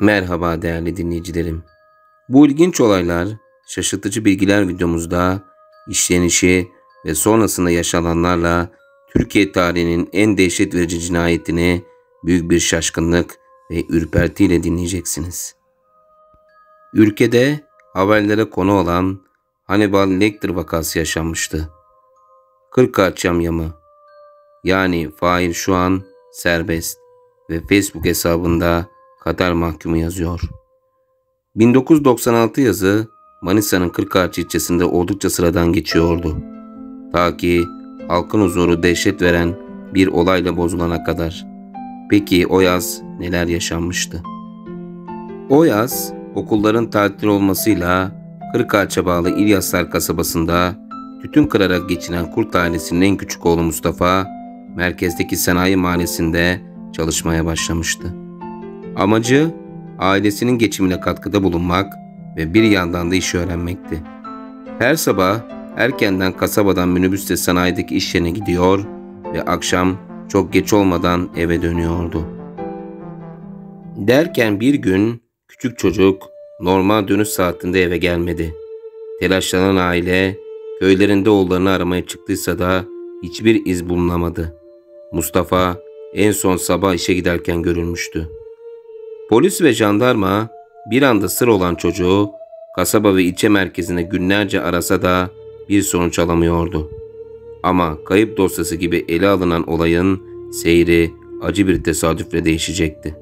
Merhaba değerli dinleyicilerim. Bu ilginç olaylar, şaşırtıcı bilgiler videomuzda işlenişi ve sonrasında yaşananlarla Türkiye tarihinin en dehşet verici cinayetini büyük bir şaşkınlık ve ürpertiyle dinleyeceksiniz. Ülkede haberlere konu olan Hannibal Lecter vakası yaşanmıştı. Kırkağaç yamyamı, yani fail şu an serbest ve Facebook hesabında kader mahkumu yazıyor. 1996 yazı Manisa'nın Kırkağaç ilçesinde oldukça sıradan geçiyordu. Ta ki halkın huzuru dehşet veren bir olayla bozulana kadar. Peki o yaz neler yaşanmıştı? O yaz okulların tatil olmasıyla Kırkağaç'a bağlı İlyaslar kasabasında tütün kırarak geçinen Kurt ailesinin en küçük oğlu Mustafa, merkezdeki sanayi mahallesinde çalışmaya başlamıştı. Amacı ailesinin geçimine katkıda bulunmak ve bir yandan da işi öğrenmekti. Her sabah erkenden kasabadan minibüsle sanayideki iş yerine gidiyor ve akşam çok geç olmadan eve dönüyordu. Derken bir gün küçük çocuk normal dönüş saatinde eve gelmedi. Telaşlanan aile köylerinde oğullarını aramaya çıktıysa da hiçbir iz bulunamadı. Mustafa en son sabah işe giderken görülmüştü. Polis ve jandarma bir anda sır olan çocuğu kasaba ve ilçe merkezine günlerce arasa da bir sonuç alamıyordu. Ama kayıp dosyası gibi ele alınan olayın seyri acı bir tesadüfle değişecekti.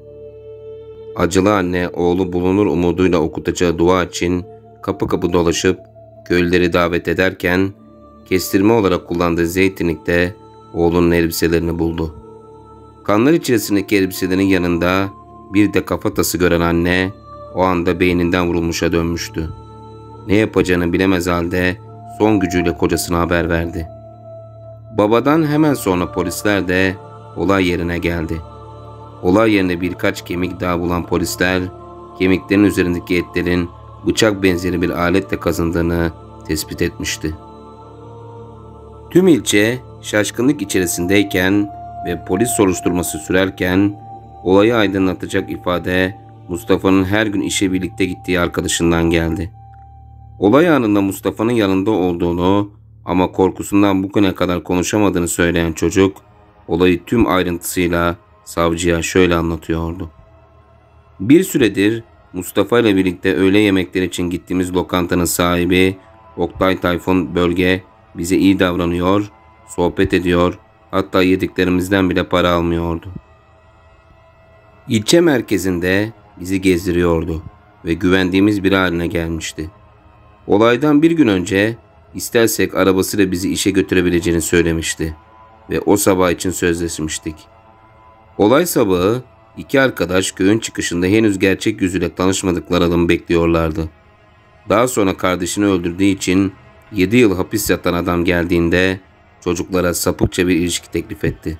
Acılı anne oğlu bulunur umuduyla okutacağı dua için kapı kapı dolaşıp köylüleri davet ederken kestirme olarak kullandığı zeytinlikte oğlunun elbiselerini buldu. Kanlar içerisindeki elbiselerin yanında bir de kafatası gören anne o anda beyninden vurulmuşa dönmüştü. Ne yapacağını bilemez halde son gücüyle kocasına haber verdi. Babadan hemen sonra polisler de olay yerine geldi. Olay yerine birkaç kemik daha bulan polisler kemiklerin üzerindeki etlerin bıçak benzeri bir aletle kazındığını tespit etmişti. Tüm ilçe şaşkınlık içerisindeyken ve polis soruşturması sürerken olayı aydınlatacak ifade Mustafa'nın her gün işe birlikte gittiği arkadaşından geldi. Olay anında Mustafa'nın yanında olduğunu ama korkusundan bugüne kadar konuşamadığını söyleyen çocuk olayı tüm ayrıntısıyla savcıya şöyle anlatıyordu. Bir süredir Mustafa ile birlikte öğle yemekleri için gittiğimiz lokantanın sahibi Oktay Tayfun Bölge bize iyi davranıyor, sohbet ediyor, hatta yediklerimizden bile para almıyordu. İlçe merkezinde bizi gezdiriyordu ve güvendiğimiz biri haline gelmişti. Olaydan bir gün önce istersek arabasıyla bizi işe götürebileceğini söylemişti ve o sabah için sözleşmiştik. Olay sabahı iki arkadaş köyün çıkışında henüz gerçek yüzüyle tanışmadıkları adamı bekliyorlardı. Daha sonra kardeşini öldürdüğü için 7 yıl hapis yatan adam geldiğinde çocuklara sapıkça bir ilişki teklif etti.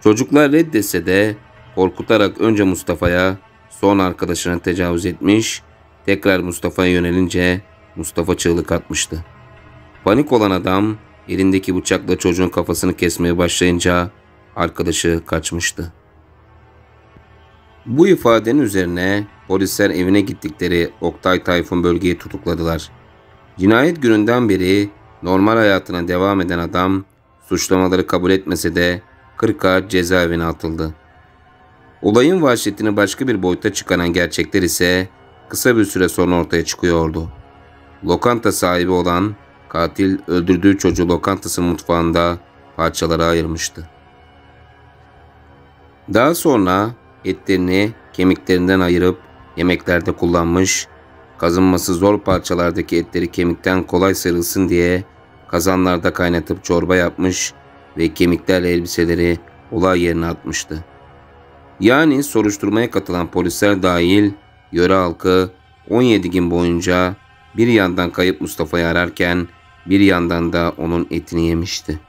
Çocuklar reddetse de korkutarak önce Mustafa'ya sonra arkadaşına tecavüz etmiş, tekrar Mustafa'ya yönelince Mustafa çığlık atmıştı. Panik olan adam elindeki bıçakla çocuğun kafasını kesmeye başlayınca arkadaşı kaçmıştı. Bu ifadenin üzerine polisler evine gittikleri Oktay Tayfun Bölge'yi tutukladılar. Cinayet gününden beri normal hayatına devam eden adam suçlamaları kabul etmese de Kırkağaç cezaevine atıldı. Olayın vahşetini başka bir boyuta çıkaran gerçekler ise kısa bir süre sonra ortaya çıkıyordu. Lokanta sahibi olan katil öldürdüğü çocuğu lokantası mutfağında parçalara ayırmıştı. Daha sonra etlerini kemiklerinden ayırıp yemeklerde kullanmış, kazınması zor parçalardaki etleri kemikten kolay sıyrılsın diye kazanlarda kaynatıp çorba yapmış ve kemiklerle elbiseleri olay yerine atmıştı. Yani soruşturmaya katılan polisler dahil yöre halkı 17 gün boyunca bir yandan kayıp Mustafa'yı ararken bir yandan da onun etini yemişti.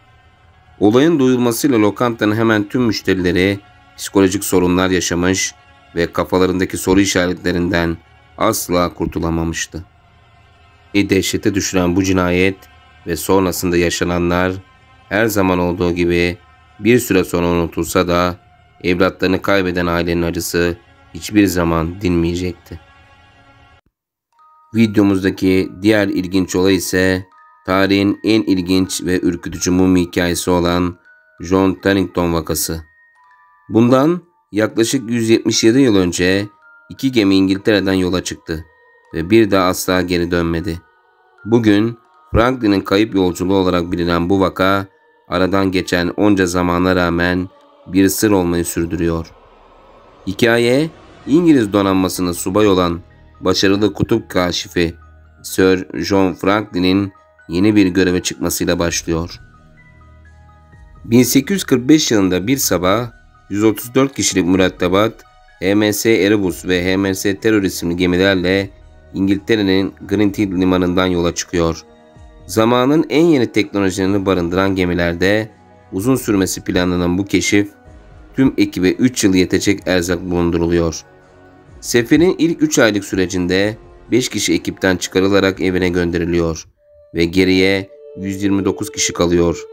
Olayın duyulmasıyla lokantanın hemen tüm müşterileri psikolojik sorunlar yaşamış ve kafalarındaki soru işaretlerinden asla kurtulamamıştı. Dehşete düşüren bu cinayet ve sonrasında yaşananlar her zaman olduğu gibi bir süre sonra unutulsa da evlatlarını kaybeden ailenin acısı hiçbir zaman dinmeyecekti. Videomuzdaki diğer ilginç olay ise tarihin en ilginç ve ürkütücü mumya hikayesi olan John Torrington vakası. Bundan yaklaşık 177 yıl önce iki gemi İngiltere'den yola çıktı ve bir daha asla geri dönmedi. Bugün Franklin'in kayıp yolculuğu olarak bilinen bu vaka aradan geçen onca zamana rağmen bir sır olmayı sürdürüyor. Hikaye, İngiliz donanmasının subay olan başarılı kutup kaşifi Sir John Franklin'in yeni bir göreve çıkmasıyla başlıyor. 1845 yılında bir sabah 134 kişilik mürettebat HMS Erebus ve HMS Terror isimli gemilerle İngiltere'nin Greenhill limanından yola çıkıyor. Zamanın en yeni teknolojilerini barındıran gemilerde uzun sürmesi planlanan bu keşif tüm ekibe 3 yıl yetecek erzak bulunduruluyor. Seferin ilk 3 aylık sürecinde 5 kişi ekipten çıkarılarak evine gönderiliyor ve geriye 129 kişi kalıyor.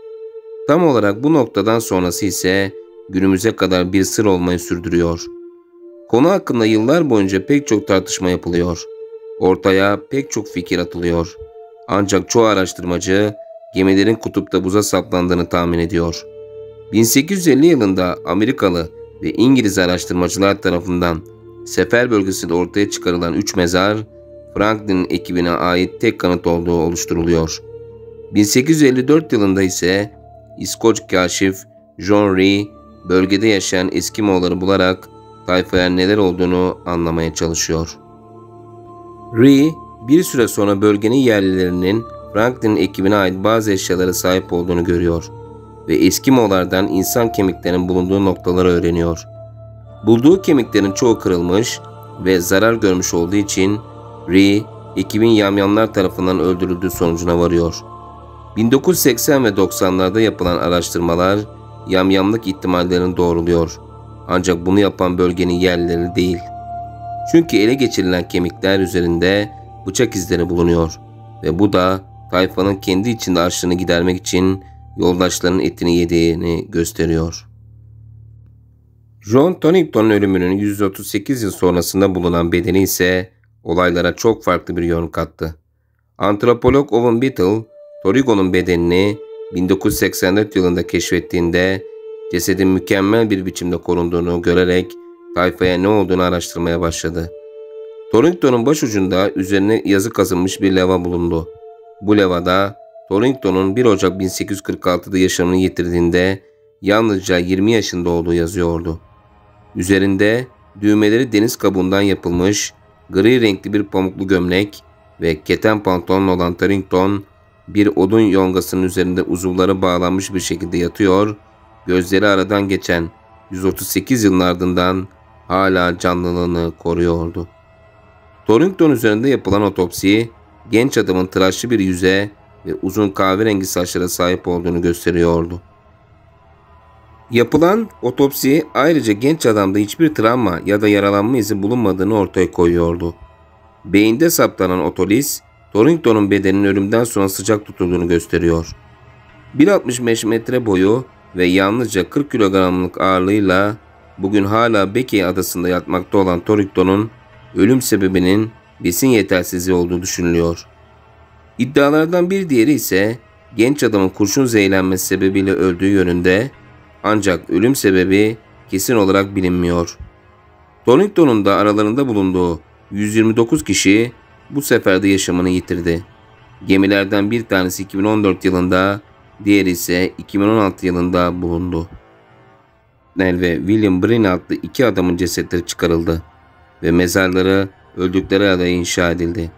Tam olarak bu noktadan sonrası ise günümüze kadar bir sır olmayı sürdürüyor. Konu hakkında yıllar boyunca pek çok tartışma yapılıyor. Ortaya pek çok fikir atılıyor. Ancak çoğu araştırmacı gemilerin kutupta buza saplandığını tahmin ediyor. 1850 yılında Amerikalı ve İngiliz araştırmacılar tarafından sefer bölgesinde ortaya çıkarılan 3 mezar, Franklin'in ekibine ait tek kanıt olduğu oluşturuluyor. 1854 yılında ise İskoç kaşif John Ree bölgede yaşayan Eskimoları bularak tayfaya neler olduğunu anlamaya çalışıyor. Ree bir süre sonra bölgenin yerlilerinin Franklin'in ekibine ait bazı eşyalara sahip olduğunu görüyor ve Eskimolardan insan kemiklerinin bulunduğu noktaları öğreniyor. Bulduğu kemiklerin çoğu kırılmış ve zarar görmüş olduğu için Ree, ekibin yamyamlar tarafından öldürüldüğü sonucuna varıyor. 1980 ve 90'larda yapılan araştırmalar yamyamlık ihtimallerini doğruluyor. Ancak bunu yapan bölgenin yerlileri değil. Çünkü ele geçirilen kemikler üzerinde bıçak izleri bulunuyor ve bu da tayfanın kendi içinde açlığını gidermek için yoldaşlarının etini yediğini gösteriyor. John Torrington'un ölümünün 138 yıl sonrasında bulunan bedeni ise olaylara çok farklı bir yön kattı. Antropolog Owen Beattle, Torrington'un bedenini 1984 yılında keşfettiğinde cesedin mükemmel bir biçimde korunduğunu görerek tayfaya ne olduğunu araştırmaya başladı. Torrington'un başucunda üzerine yazı kazınmış bir leva bulundu. Bu levada Torrington'un 1 Ocak 1846'da yaşamını yitirdiğinde yalnızca 20 yaşında olduğu yazıyordu. Üzerinde düğmeleri deniz kabuğundan yapılmış gri renkli bir pamuklu gömlek ve keten pantolon olan Torrington bir odun yongasının üzerinde uzuvları bağlanmış bir şekilde yatıyor, gözleri aradan geçen 138 yılın ardından hala canlılığını koruyordu. Torrington üzerinde yapılan otopsi genç adamın tıraşlı bir yüze ve uzun kahverengi saçlara sahip olduğunu gösteriyordu. Yapılan otopsi ayrıca genç adamda hiçbir travma ya da yaralanma izi bulunmadığını ortaya koyuyordu. Beyinde saptanan otoliz, Torrington'un bedeninin ölümden sonra sıcak tutulduğunu gösteriyor. 1,65 metre boyu ve yalnızca 40 kilogramlık ağırlığıyla bugün hala Beckey adasında yatmakta olan Torrington'un ölüm sebebinin besin yetersizliği olduğu düşünülüyor. İddialardan bir diğeri ise genç adamın kurşun zehirlenmesi sebebiyle öldüğü yönünde, ancak ölüm sebebi kesin olarak bilinmiyor. Torrington'un da aralarında bulunduğu 129 kişi bu seferde yaşamını yitirdi. Gemilerden bir tanesi 2014 yılında, diğeri ise 2016 yılında bulundu. Nell ve William Breen adlı iki adamın cesetleri çıkarıldı ve mezarları öldükleri adaya inşa edildi.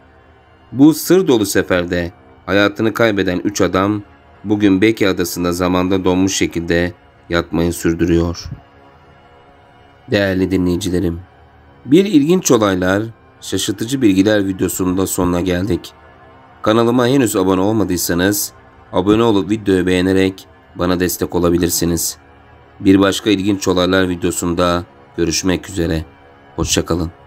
Bu sır dolu seferde hayatını kaybeden 3 adam bugün Beckey adasında zamanda donmuş şekilde yatmayı sürdürüyor. Değerli dinleyicilerim, bir ilginç olaylar, şaşırtıcı bilgiler videosunun da sonuna geldik. Kanalıma henüz abone olmadıysanız abone olup videoyu beğenerek bana destek olabilirsiniz. Bir başka ilginç olaylar videosunda görüşmek üzere. Hoşça kalın.